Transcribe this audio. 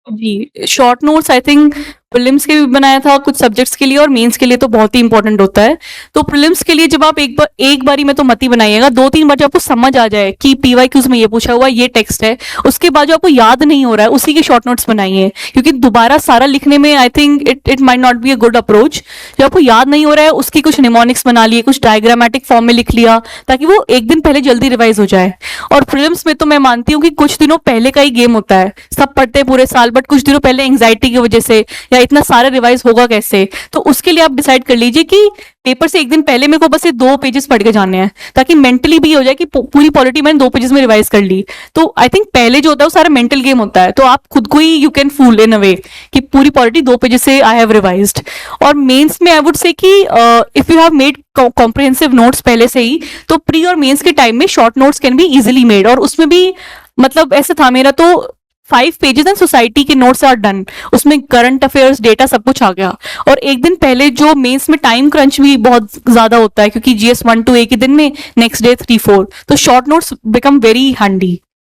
Ji, short notes I think prelims के भी बनाया था कुछ सब्जेक्ट्स के लिए और मेंस के लिए तो बहुत ही इंपॉर्टेंट होता है। तो प्रीलिम्स के लिए जब आप एक बारी में तो मत ही बनाइएगा, 2-3 बार जब आपको समझ आ जाए कि पीवाईक्यूज में ये पूछा हुआ ये टेक्स्ट है, उसके बाद जो आपको याद नहीं हो रहा है उसी के शॉर्ट नोट्स बनाइए, क्योंकि दोबारा सारा लिखने में I think it might not be a good approach. जो आपको याद नहीं हो रहा है उसकी कुछ निमोनिक्स बना लिए, कुछ डायग्रामेटिक फॉर्म में लिख लिया, ताकि वो एक दिन पहले जल्दी रिवाइज हो जाए। और प्रीलिम्स में तो मैं मानती हूँ कि कुछ दिनों पहले का ही गेम होता है, सब पढ़ते हैं पूरे साल बट कुछ दिनों पहले एंग्जाइटी की वजह से या इतना सारा रिवाइज होगा कैसे, तो उसके लिए आप डिसाइड कर लीजिए कि पेपर से एक दिन पहले मेरे को बस ये 2 पेजेस पढ़ के जाने हैं, ताकि मेंटली भी हो जाए कि पूरी पॉलिटी मैंने 2 पेजेस में रिवाइज कर ली। तो आई थिंक पहले जो होता है वो सारा मेंटल गेम होता है, तो आप खुद को ही यू कैन फूल इन अ वे कि पूरी पॉलिटी 2 पेजेस से आई हैव रिवाइज्ड। और मेंस में आई वुड से कि if you have made comprehensive notes पहले से ही, तो प्री और मेंस के टाइम में short notes can be easily made. और उसमें भी मतलब ऐसा था मेरा तो 5 पेजेस एंड सोसाइटी के नोट्स आर डन, उसमें करंट अफेयर्स डेटा सब कुछ आ गया। और एक दिन पहले जो मेंस में टाइम क्रंच भी बहुत ज्यादा होता है, क्योंकि GS 1 to एक ही दिन में, नेक्स्ट डे 3-4, तो short notes become very handy.